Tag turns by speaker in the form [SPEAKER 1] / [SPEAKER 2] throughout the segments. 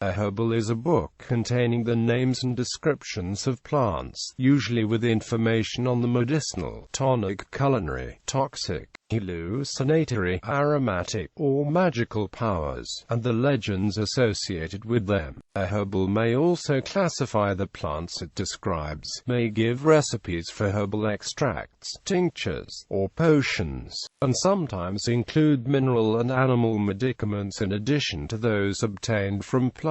[SPEAKER 1] A herbal is a book containing the names and descriptions of plants, usually with information on the medicinal, tonic, culinary, toxic, hallucinatory, aromatic, or magical powers, and the legends associated with them. A herbal may also classify the plants it describes, may give recipes for herbal extracts, tinctures, or potions, and sometimes include mineral and animal medicaments in addition to those obtained from plants.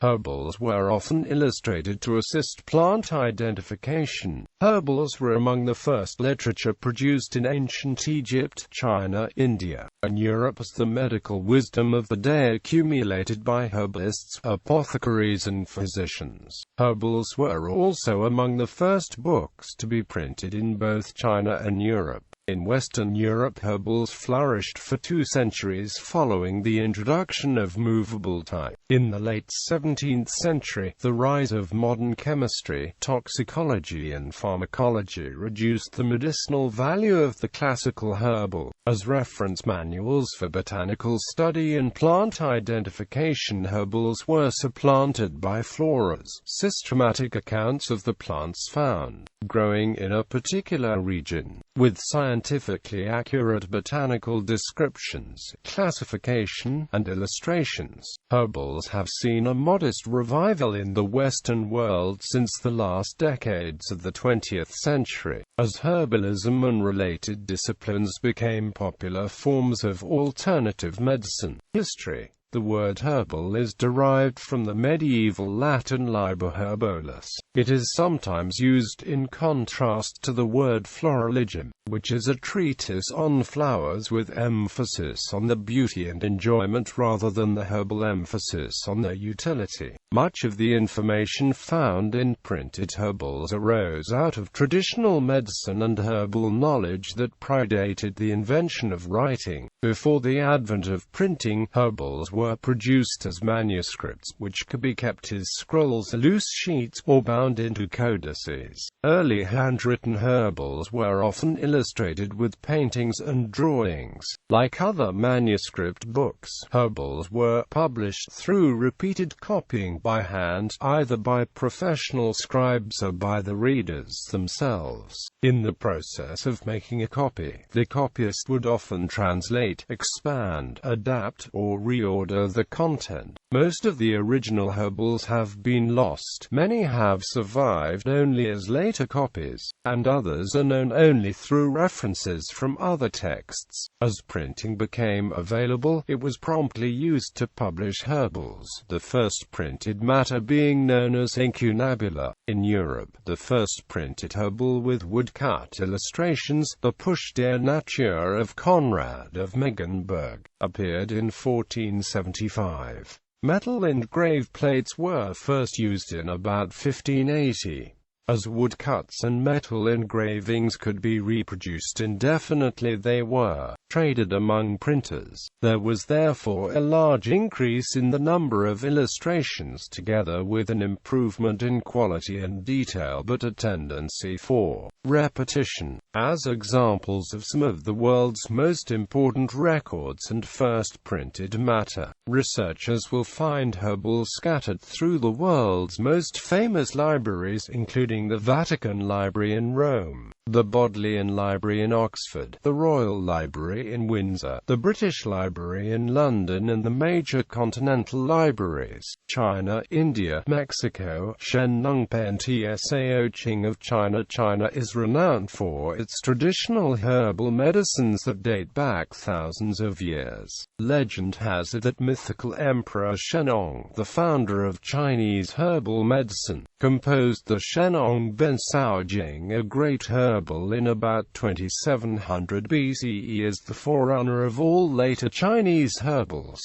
[SPEAKER 1] Herbals were often illustrated to assist plant identification. Herbals were among the first literature produced in ancient Egypt, China, India, and Europe as the medical wisdom of the day accumulated by herbalists, apothecaries and physicians. Herbals were also among the first books to be printed in both China and Europe. In Western Europe, herbals flourished for 2 centuries following the introduction of movable type. In the late 17th century, the rise of modern chemistry, toxicology and pharmacology reduced the medicinal value of the classical herbal. As reference manuals for botanical study and plant identification, herbals were supplanted by floras, systematic accounts of the plants found, growing in a particular region, with scientifically accurate botanical descriptions, classification, and illustrations. Herbals have seen a modest revival in the Western world since the last decades of the 20th century, as herbalism and related disciplines became popular forms of alternative medicine. History. The word herbal is derived from the medieval Latin liber herbolus. It is sometimes used in contrast to the word florilegium, which is a treatise on flowers with emphasis on the beauty and enjoyment rather than the herbal emphasis on their utility. Much of the information found in printed herbals arose out of traditional medicine and herbal knowledge that predated the invention of writing. Before the advent of printing, herbals were produced as manuscripts, which could be kept as scrolls, loose sheets, or bound into codices. Early handwritten herbals were often illustrated with paintings and drawings. Like other manuscript books, herbals were published through repeated copying by hand, either by professional scribes or by the readers themselves. In the process of making a copy, the copyist would often translate, expand, adapt, or reorder the content. Most of the original herbals have been lost. Many have survived only as later copies, and others are known only through references from other texts. As printing became available, it was promptly used to publish herbals, the first printed matter being known as incunabula. In Europe, the first printed herbal with woodcut illustrations, the Push der Natur of Conrad of Megenberg, appeared in 1475. Metal engraved plates were first used in about 1580. As woodcuts and metal engravings could be reproduced indefinitely, they were traded among printers. There was therefore a large increase in the number of illustrations together with an improvement in quality and detail, but a tendency for repetition. As examples of some of the world's most important records and first printed matter, researchers will find herbals scattered through the world's most famous libraries, including the Vatican Library in Rome, the Bodleian Library in Oxford, the Royal Library in Windsor, the British Library in London, and the major continental libraries, China, India, Mexico, Shenlongpen Tsao Qing of China. China is renowned for its traditional herbal medicines that date back thousands of years. Legend has it that mythical Emperor Shennong, the founder of Chinese herbal medicine, composed the Shennong Ben Saojing, a great herbal in about 2700 BCE as the forerunner of all later Chinese herbals.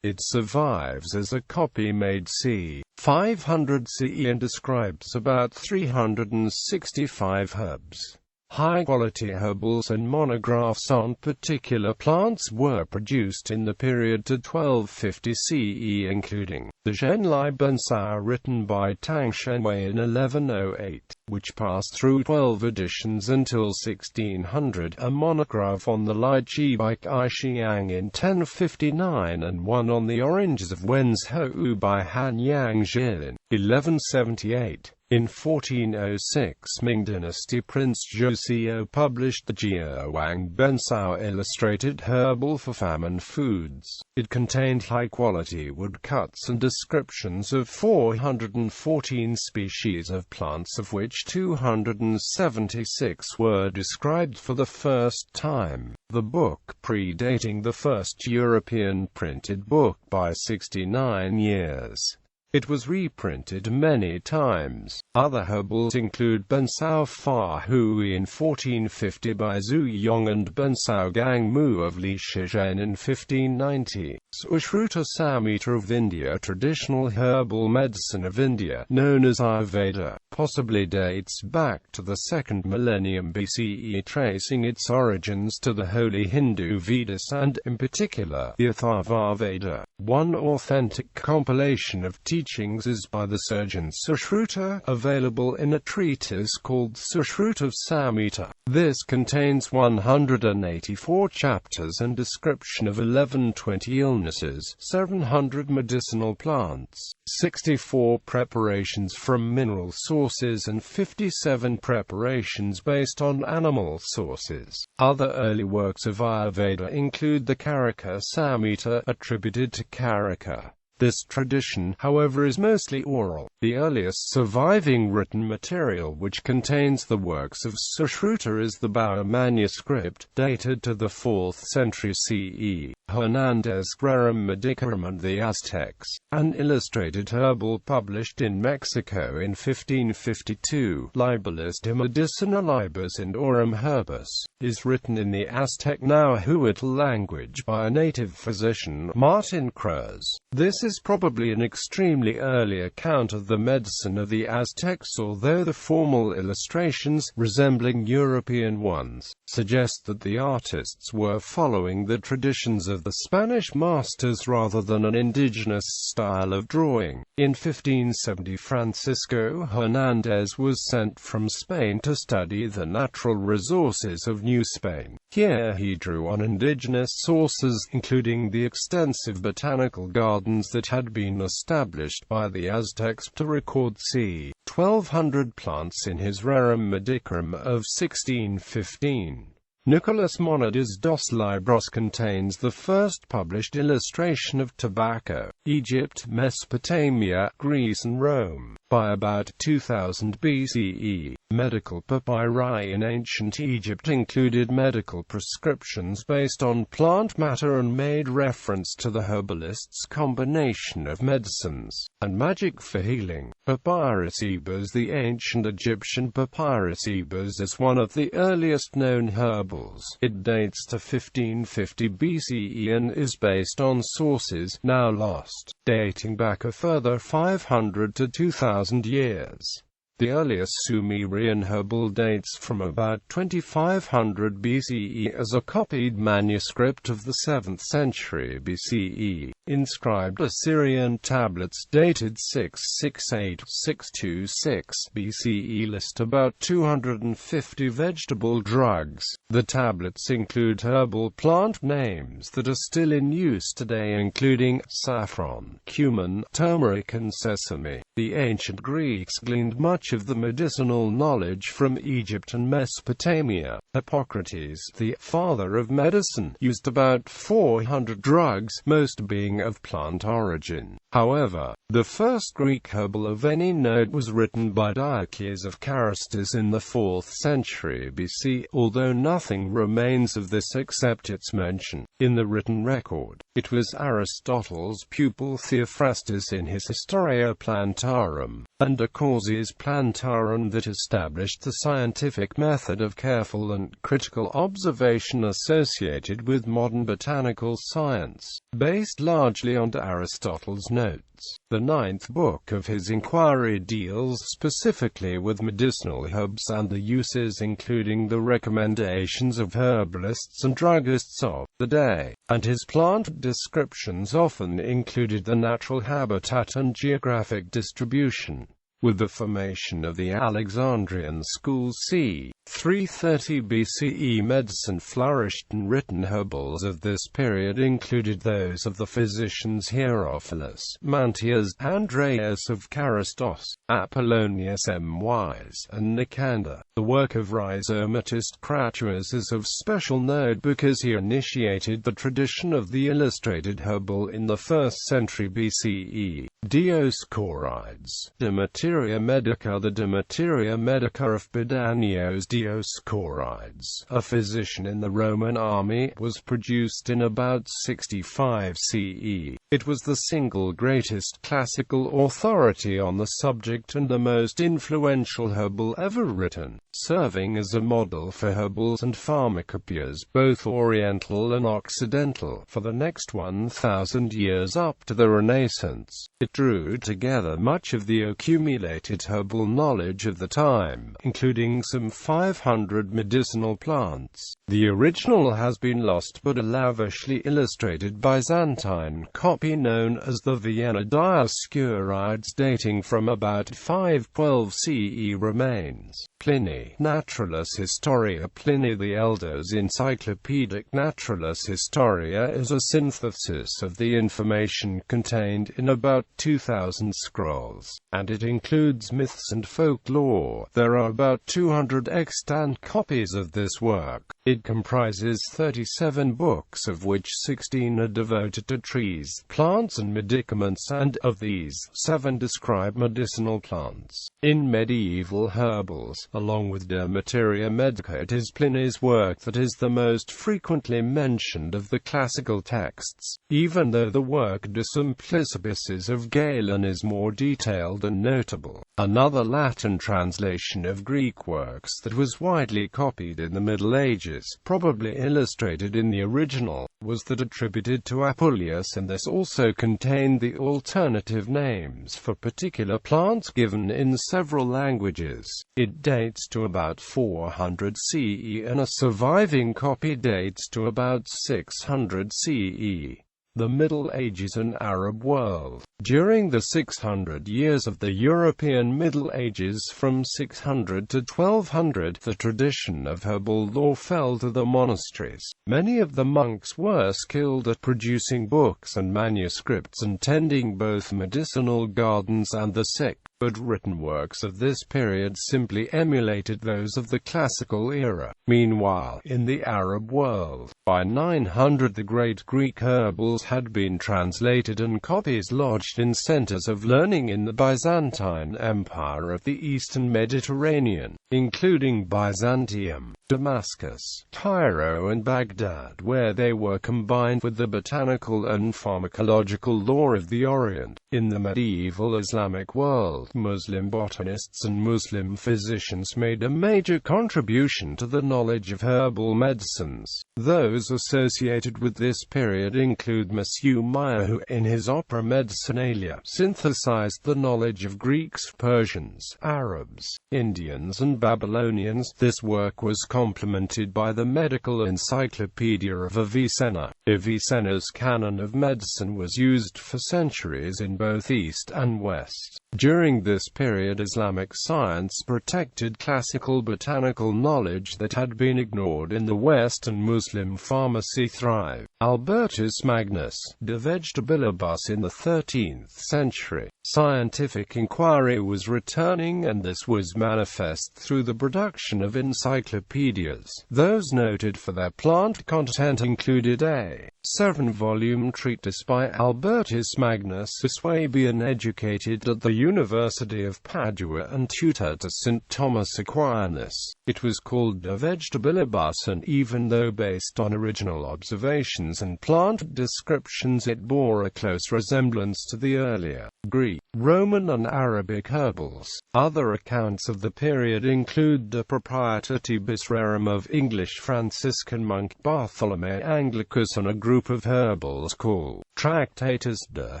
[SPEAKER 1] It survives as a copy made c. 500 CE and describes about 365 herbs. High-quality herbals and monographs on particular plants were produced in the period to 1250 CE, including the Zhenlai Bensao written by Tang Shenwei in 1108, which passed through 12 editions until 1600, a monograph on the lychee by Ai Xiang in 1059, and one on the oranges of Wenzhou by Han Yangzhi in 1178. In 1406, Ming Dynasty Prince Zhou published the Jiawang Bensao illustrated herbal for famine foods. It contained high-quality woodcuts and descriptions of 414 species of plants, of which 276 were described for the first time. The book, predating the first European printed book by 69 years. It was reprinted many times. Other herbals include Bensao Fa Hui in 1450 by Zhu Yong and Bensao Gang Mu of Li Shizhen in 1590. Sushruta Samhita of India, traditional herbal medicine of India, known as Ayurveda, possibly dates back to the 2nd millennium BCE, tracing its origins to the holy Hindu Vedas and, in particular, the Atharva Veda. One authentic compilation of teachings is by the surgeon Sushruta, available in a treatise called Sushruta Samhita. This contains 184 chapters and description of 1120 illnesses, 700 medicinal plants, 64 preparations from mineral sources and 57 preparations based on animal sources. Other early works of Ayurveda include the Karika Samhita, attributed to Karika. This tradition, however, is mostly oral. The earliest surviving written material which contains the works of Sushruta is the Bao manuscript, dated to the 4th century CE. Hernandez Rerum Medicarum and the Aztecs, an illustrated herbal published in Mexico in 1552, Libellus de medicinalibus and aurum herbis, is written in the Aztec Nahuatl language by a native physician, Martin Cruz. This is probably an extremely early account of the medicine of the Aztecs, although the formal illustrations, resembling European ones, suggest that the artists were following the traditions of the Spanish masters rather than an indigenous style of drawing. In 1570, Francisco Hernandez was sent from Spain to study the natural resources of New Spain. Here he drew on indigenous sources, including the extensive botanical gardens that had been established by the Aztecs, to record c. 1200 plants in his Rerum Medicarum of 1615. Nicolas Monades dos Libros contains the first published illustration of tobacco, Egypt, Mesopotamia, Greece and Rome, by about 2000 BCE. Medical papyri in ancient Egypt included medical prescriptions based on plant matter and made reference to the herbalists' combination of medicines and magic for healing. Papyrus Ebers. The ancient Egyptian Papyrus Ebers is one of the earliest known herbals. It dates to 1550 BCE and is based on sources, now lost, dating back a further 500 to 2000 years. The earliest Sumerian herbal dates from about 2500 BCE as a copied manuscript of the 7th century BCE. Inscribed Assyrian tablets dated 668–626 BCE list about 250 vegetable drugs. The tablets include herbal plant names that are still in use today, including saffron, cumin, turmeric and sesame. The ancient Greeks gleaned much of the medicinal knowledge from Egypt and Mesopotamia. Hippocrates, the father of medicine, used about 400 drugs, most being of plant origin. However, the first Greek herbal of any note was written by Diocles of Carystus in the 4th century BC, although nothing remains of this except its mention in the written record. It was Aristotle's pupil Theophrastus in his Historia Plantarum, and a Causes Plantarum that established the scientific method of careful and critical observation associated with modern botanical science, based largely on Aristotle's notes. The 9th book of his inquiry deals specifically with medicinal herbs and the uses, including the recommendations of herbalists and druggists of the day, and his plant descriptions often included the natural habitat and geographic distribution. With the formation of the Alexandrian school c. 330 BCE, medicine flourished, and written herbals of this period included those of the physicians Hierophilus, Mantius, Andreas of Carystos, Apollonius Mys, and Nicander. The work of rhizomatist Cratuus is of special note because he initiated the tradition of the illustrated herbal in the 1st century BCE. Dioscorides, De Materia Medica. The De Materia Medica of Pedanios Dioscorides, a physician in the Roman army, was produced in about 65 CE. It was the single greatest classical authority on the subject and the most influential herbal ever written, serving as a model for herbals and pharmacopoeias, both Oriental and Occidental, for the next 1,000 years up to the Renaissance. It drew together much of the accumulated herbal knowledge of the time, including some 500 medicinal plants. The original has been lost, but a lavishly illustrated Byzantine copy known as the Vienna Dioscorides dating from about 512 CE remains. Pliny, Naturalis Historia. Pliny the Elder's Encyclopedic Naturalis Historia is a synthesis of the information contained in about 2,000 scrolls, and it includes myths and folklore. There are about 200 extant copies of this work. It comprises 37 books, of which 16 are devoted to trees, plants and medicaments, and, of these, 7 describe medicinal plants. In medieval herbals, along with De Materia Medica, it is Pliny's work that is the most frequently mentioned of the classical texts, even though the work De Simplicissimis of Galen is more detailed and notable. Another Latin translation of Greek works that was widely copied in the Middle Ages, probably illustrated in the original, was that attributed to Apuleius, and this also contained the alternative names for particular plants given in several languages. It dates to about 400 CE and a surviving copy dates to about 600 CE. The Middle Ages and Arab world. During the 600 years of the European Middle Ages from 600 to 1200, the tradition of herbal lore fell to the monasteries. Many of the monks were skilled at producing books and manuscripts and tending both medicinal gardens and the sick, but written works of this period simply emulated those of the classical era. Meanwhile, in the Arab world, by 900 the great Greek herbals had been translated and copies lodged in centers of learning in the Byzantine Empire of the Eastern Mediterranean, including Byzantium, Damascus, Cairo and Baghdad, where they were combined with the botanical and pharmacological lore of the Orient. In the medieval Islamic world, Muslim botanists and Muslim physicians made a major contribution to the knowledge of herbal medicines. Those associated with this period include Monsieur Meyer, who, in his opera Medicinalia, synthesized the knowledge of Greeks, Persians, Arabs, Indians and Babylonians. This work was complemented by the medical encyclopedia of Avicenna. Avicenna's canon of medicine was used for centuries in both East and West. During this period, Islamic science protected classical botanical knowledge that had been ignored in the West, and Muslim pharmacy thrived. Albertus Magnus, De Vegetabilibus in the 13th century. Scientific inquiry was returning, and this was manifest through the production of encyclopedias. Those noted for their plant content included A. 7-volume treatise by Albertus Magnus, a Swabian educated at the University of Padua and tutor to St. Thomas Aquinas. It was called De Vegetabilibus, and even though based on original observations and plant descriptions, it bore a close resemblance to the earlier Greek, Roman and Arabic herbals. Other accounts of the period include De Proprietibus Rerum of English Franciscan monk Bartholomew Anglicus and a group of herbals called Tractatus de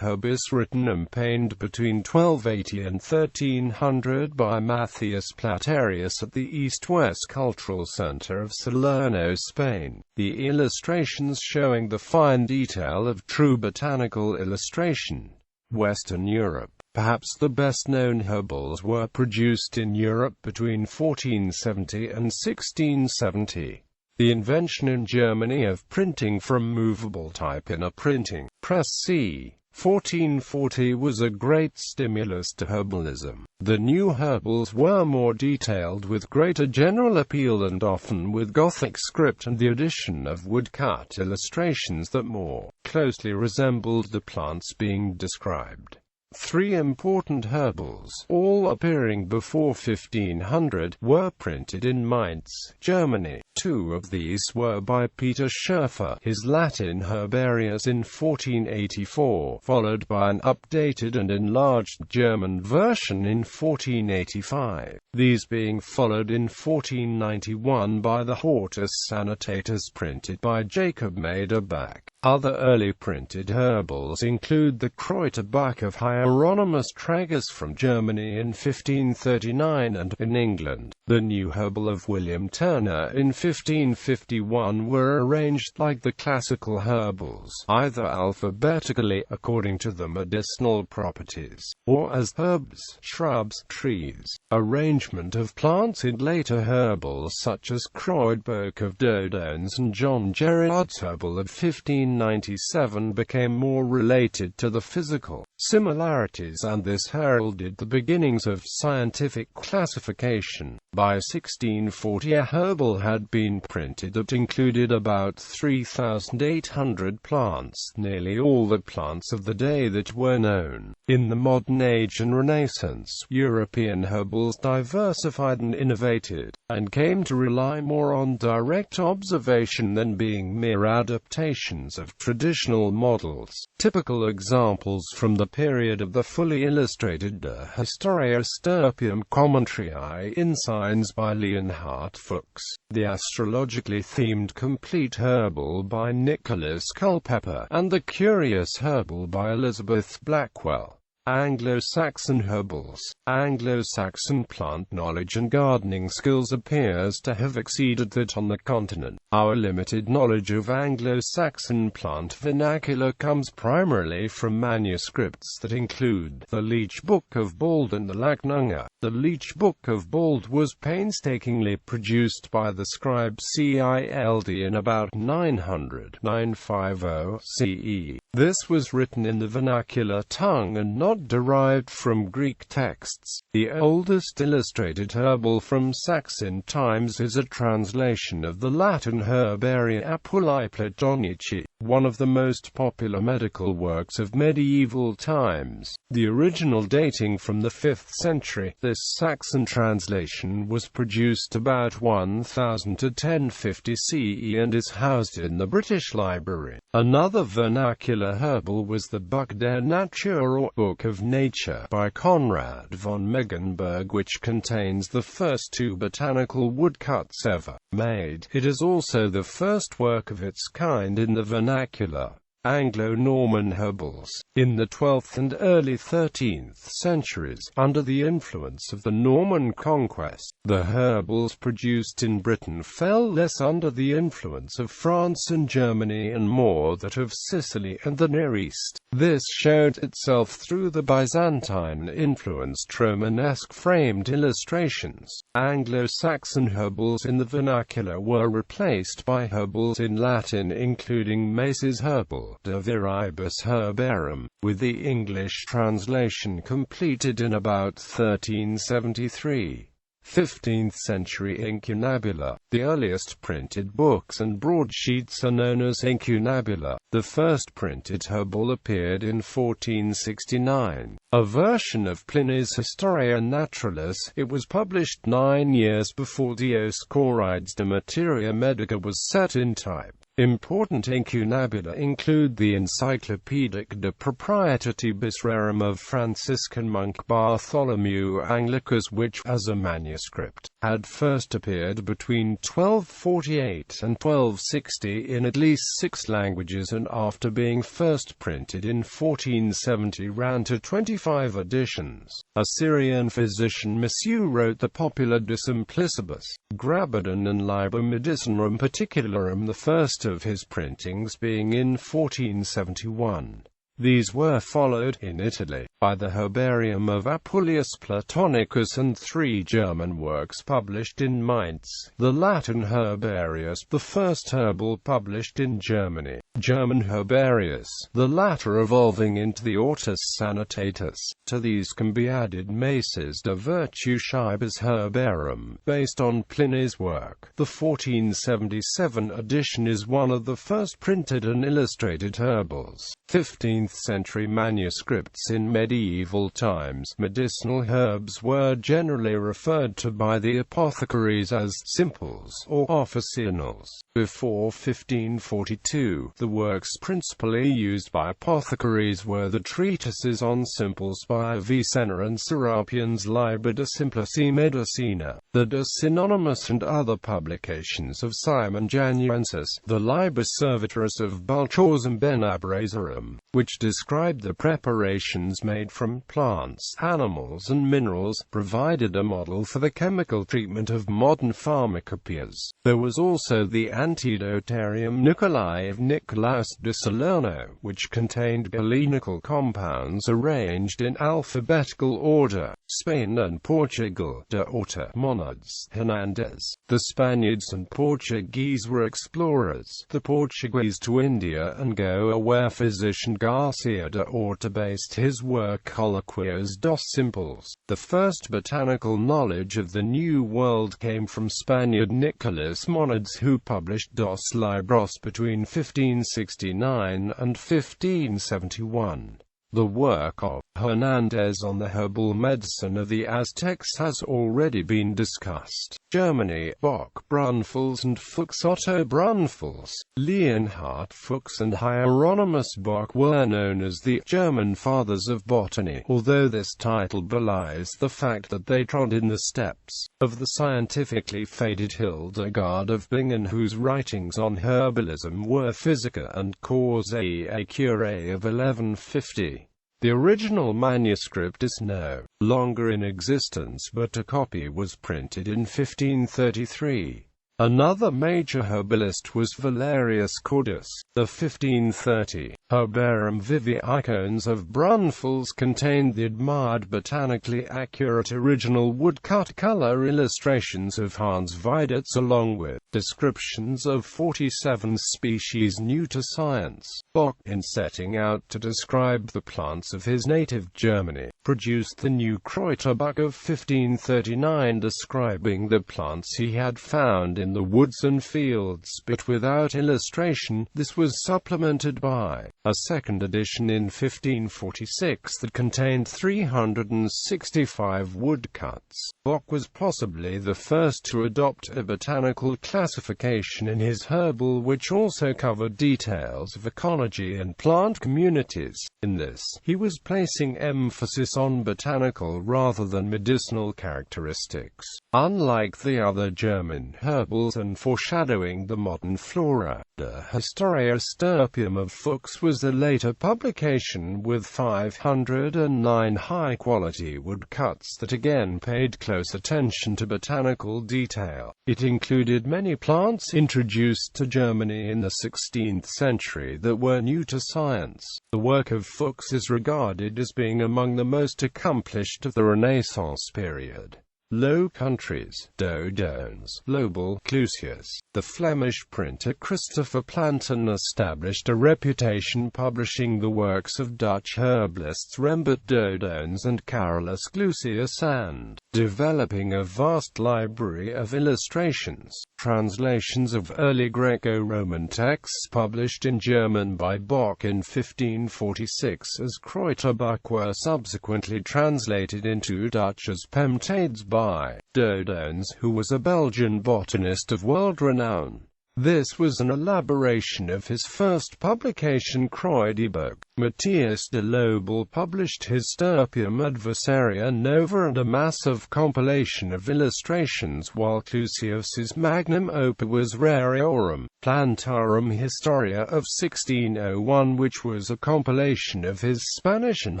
[SPEAKER 1] Herbis, written and penned between 1280 and 1300 by Matthias Platerius at the East-West Cultural Center of Salerno, Spain. The illustrations showing the fine detail of true botanical illustration. Western Europe. Perhaps the best-known herbals were produced in Europe between 1470 and 1670. The invention in Germany of printing from movable type in a printing press c. 1440 was a great stimulus to herbalism. The new herbals were more detailed, with greater general appeal and often with Gothic script and the addition of woodcut illustrations that more closely resembled the plants being described. 3 important herbals, all appearing before 1500, were printed in Mainz, Germany. 2 of these were by Peter Schurfer, his Latin Herbarius in 1484, followed by an updated and enlarged German version in 1485, these being followed in 1491 by the Hortus Sanitatus printed by Jacob Mederbach. Other early printed herbals include the Kräuterbuch of Hieronymus Tragus from Germany in 1539 and, in England, the New Herbal of William Turner in 1551 were arranged like the classical herbals, either alphabetically according to their medicinal properties, or as herbs, shrubs, trees. Arrangement of plants in later herbals such as Kräuterbuch of Dodones and John Gerard's Herbal of 1597 became more related to the physical similarities, and this heralded the beginnings of scientific classification. By 1640 a herbal had been printed that included about 3,800 plants, nearly all the plants of the day that were known. In the modern age and Renaissance, European herbals diversified and innovated, and came to rely more on direct observation than being mere adaptations of traditional models. Typical examples from the period of the fully illustrated De Historia Stirpium Commentarii in Signs by Leonhard Fuchs, the astrologically themed Complete Herbal by Nicholas Culpeper, and the Curious Herbal by Elizabeth Blackwell. Anglo-Saxon herbals. Anglo-Saxon plant knowledge and gardening skills appears to have exceeded that on the continent. Our limited knowledge of Anglo-Saxon plant vernacular comes primarily from manuscripts that include the Leech Book of Bald and the Lacnunga. The Leech Book of Bald was painstakingly produced by the scribe Cild in about 950 CE. This was written in the vernacular tongue and not derived from Greek texts. The oldest illustrated herbal from Saxon times is a translation of the Latin Herbaria Apulae Platonici, one of the most popular medical works of medieval times. The original dating from the 5th century, this Saxon translation was produced about 1000 to 1050 CE and is housed in the British Library. Another vernacular herbal was the Buch der Natur, or Book of Nature, by Conrad von Megenberg, which contains the first 2 botanical woodcuts ever made. It is also the first work of its kind in the vernacular. Anglo-Norman herbals. In the 12th and early 13th centuries, under the influence of the Norman conquest, the herbals produced in Britain fell less under the influence of France and Germany and more that of Sicily and the Near East. This showed itself through the Byzantine-influenced Romanesque framed illustrations. Anglo-Saxon herbals in the vernacular were replaced by herbals in Latin, including Mace's Herbal, De Viribus Herbarum, with the English translation completed in about 1373. 15th century incunabula. The earliest printed books and broadsheets are known as incunabula. The first printed herbal appeared in 1469. A version of Pliny's Historia Naturalis. It was published 9 years before Dioscorides de Materia Medica was set in type. Important incunabula include the Encyclopedic de Proprietatibus Rerum of Franciscan monk Bartholomew Anglicus, which, as a manuscript, had first appeared between 1248 and 1260 in at least 6 languages, and after being first printed in 1470 ran to 25 editions. A Syrian physician Missu wrote the Popula de Simplicibus, Grabadan and Liber Medicinarum Particularum, the first of his printings being in 1471. These were followed, in Italy, by the Herbarium of Apuleius Platonicus and 3 German works published in Mainz. The Latin Herbarius, the first herbal published in Germany. German Herbarius, the latter evolving into the Ortus Sanitatus. To these can be added Maces de Virtue Schibers Herbarum, based on Pliny's work. The 1477 edition is one of the first printed and illustrated herbals. 15th century manuscripts. In medieval times, medicinal herbs were generally referred to by the apothecaries as simples or officinals. Before 1542, the works principally used by apothecaries were the treatises on simples by Avicenna and Serapian's Liber de Simplici Medicina, the De Synonymous, and other publications of Simon Januensis, the Liber Servitoris of Bulchorum Benabrasarum, which described the preparations made from plants, animals and minerals, provided a model for the chemical treatment of modern pharmacopoeias. There was also the Antidotarium Nicolae of Nicolaus de Salerno, which contained galenical compounds arranged in alphabetical order. Spain and Portugal. De Orta Monads Hernandez. The Spaniards and Portuguese were explorers. The Portuguese to India and Goa, where physician Garcia de Orta based his work Colloquios dos Simples. The first botanical knowledge of the New World came from Spaniard Nicolas Monads, who published Dos Libros between 1569 and 1571. The work of Hernandez on the herbal medicine of the Aztecs has already been discussed. Germany. Bock, Brunfels and Fuchs. Otto Brunfels, Leonhard Fuchs and Hieronymus Bock were known as the German fathers of botany, although this title belies the fact that they trod in the steps of the scientifically fated Hildegard of Bingen, whose writings on herbalism were Physica and Causae Curae of 1150. The original manuscript is no longer in existence, but a copy was printed in 1533. Another major herbalist was Valerius Cordus. The 1530 Herbarum Viviicones of Brunfels contained the admired botanically accurate original woodcut color illustrations of Hans Weiditz, along with descriptions of 47 species new to science. Bock, in setting out to describe the plants of his native Germany, produced the new Kräuterbuch of 1539, describing the plants he had found in the woods and fields, but without illustration. This was supplemented by a second edition in 1546 that contained 365 woodcuts. Bock was possibly the first to adopt a botanical classification in his herbal, which also covered details of ecology and plant communities. In this, he was placing emphasis on botanical rather than medicinal characteristics, unlike the other German herbals, and foreshadowing the modern flora. The Historia Stirpium of Fuchs was a later publication with 509 high-quality woodcuts that again paid close attention to botanical detail. It included many plants introduced to Germany in the 16th century that were new to science. The work of Fuchs is regarded as being among the most accomplished of the Renaissance period. Low Countries, Dodones, Lobel, Clusius. The Flemish printer Christopher Planten established a reputation publishing the works of Dutch herbalists Rembert Dodones and Carolus Clusius and developing a vast library of illustrations, translations of early Greco-Roman texts published in German by Bock in 1546 as Kräuterbuch were subsequently translated into Dutch as plants by Dodones, who was a Belgian botanist of world renown. This was an elaboration of his first publication Kräuterbuch. Matthias de Lobel published his Stirpium Adversaria Nova and a massive compilation of illustrations, while Clusius's magnum opus was Rariorum Plantarum Historia of 1601, which was a compilation of his Spanish and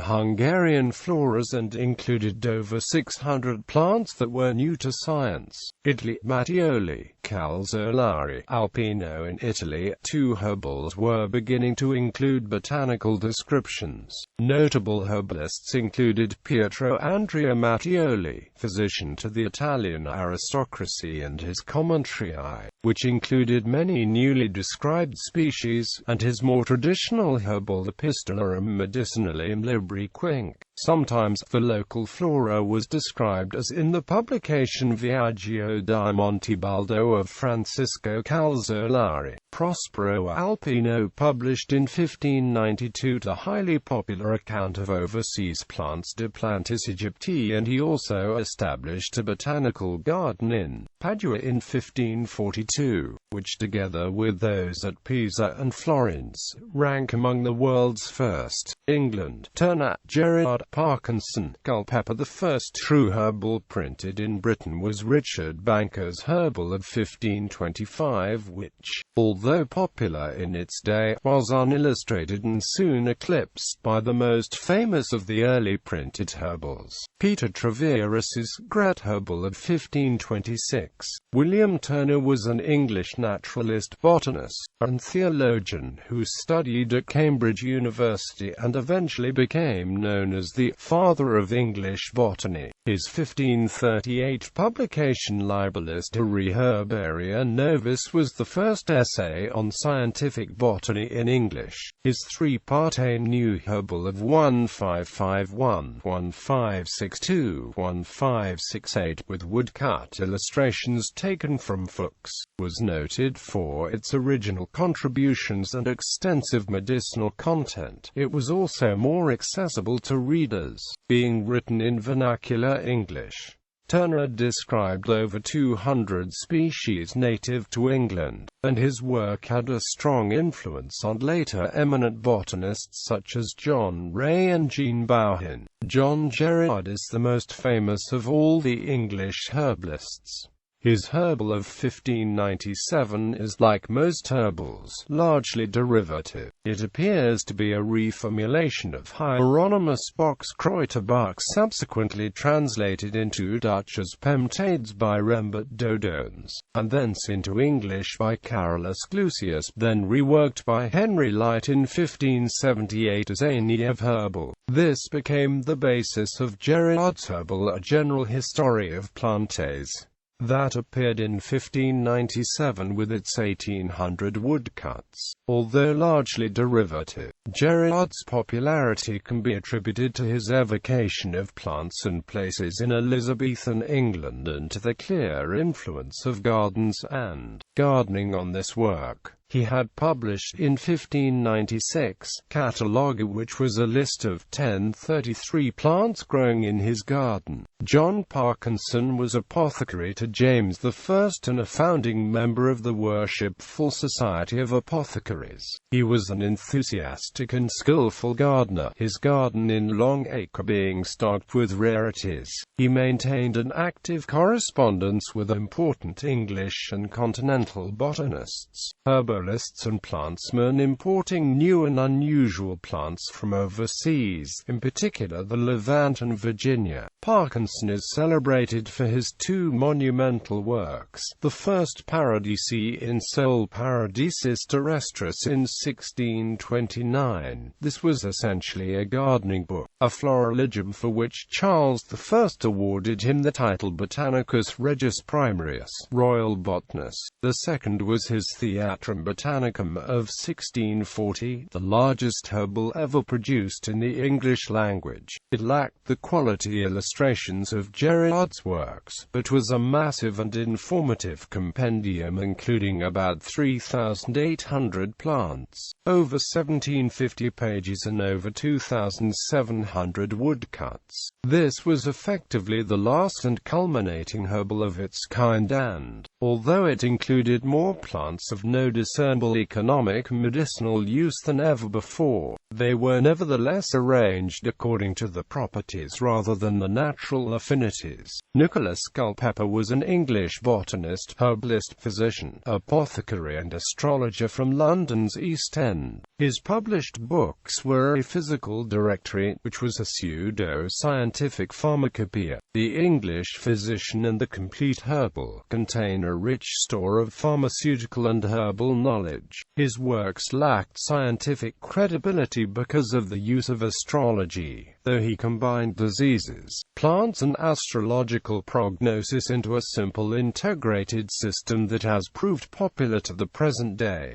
[SPEAKER 1] Hungarian floras and included over 600 plants that were new to science. Italy, Mattioli, Calzolari, Alpino. In Italy, two herbals were beginning to include botanical descriptions. Notable herbalists included Pietro Andrea Mattioli, physician to the Italian aristocracy, and his Commentarii, which included many newly described species, and his more traditional Herbal Epistolarum Medicinale Libri Quinque. Sometimes, the local flora was described as in the publication Viaggio da Montebaldo of Francisco Calzolari. Prospero Alpino published in 1592 the highly popular account of overseas plants De Plantis Aegypti, and he also established a botanical garden in Padua in 1542, which together with those at Pisa and Florence, rank among the world's first. England, Turner, Gerard Parkinson. Culpeper. The first true herbal printed in Britain was Richard Banker's Herbal of 1525, which, although popular in its day, was unillustrated and soon eclipsed by the most famous of the early printed herbals, Peter Treviras's Great Herbal of 1526. William Turner was an English naturalist, botanist, and theologian who studied at Cambridge University and eventually became known as the father of English botany. His 1538 publication Libellus Terrae Herbaria Novis was the first essay on scientific botany in English. His three-part New Herbal of 1551, 1562, 1568, with woodcut illustrations taken from Fuchs, was noted for its original contributions and extensive medicinal content. It was also more accessible to readers, being written in vernacular English. Turner described over 200 species native to England, and his work had a strong influence on later eminent botanists such as John Ray and Jean Bauhin. John Gerard is the most famous of all the English herbalists. His Herbal of 1597 is, like most herbals, largely derivative. It appears to be a reformulation of Hieronymus Bock's Kräuterbuch, subsequently translated into Dutch as plants by Rembert Dodones, and thence into English by Carolus Clusius, then reworked by Henry Light in 1578 as a Niev Herbal. This became the basis of Gerard's Herbal, a general history of plantes, that appeared in 1597 with its 1800 woodcuts. Although largely derivative, Gerard's popularity can be attributed to his evocation of plants and places in Elizabethan England and to the clear influence of gardens and gardening on this work. He had published in 1596 Catalogue, which was a list of 1033 plants growing in his garden. John Parkinson was apothecary to James I and a founding member of the Worshipful Society of Apothecaries. He was an enthusiastic and skillful gardener, his garden in Long Acre being stocked with rarities. He maintained an active correspondence with important English and continental botanists. Herbal naturalists and plantsmen importing new and unusual plants from overseas, in particular the Levant and Virginia. Parkinson is celebrated for his two monumental works, the first Paradisi in Sol Paradisis Terrestris in 1629. This was essentially a gardening book, a florilegium for which Charles I awarded him the title Botanicus Regius Primarius, Royal Botanist. The second was his Theatrum Botanicum of 1640, the largest herbal ever produced in the English language. It lacked the quality illustrations of Gerard's works, but was a massive and informative compendium including about 3,800 plants, over 1,750 pages and over 2,700 woodcuts. This was effectively the last and culminating herbal of its kind and, although it included more plants of no discernible economic medicinal use than ever before, they were nevertheless arranged according to the properties rather than the natural affinities. Nicholas Culpeper was an English botanist, herbalist, physician, apothecary and astrologer from London's East End. His published books were A Physical Directory, which was a pseudo-scientific pharmacopoeia, The English Physician and The Complete Herbal, contain a rich store of pharmaceutical and herbal knowledge. His works lacked scientific credibility because of the use of astrology, though he combined diseases, plants and astrological prognosis into a simple integrated system that has proved popular to the present day.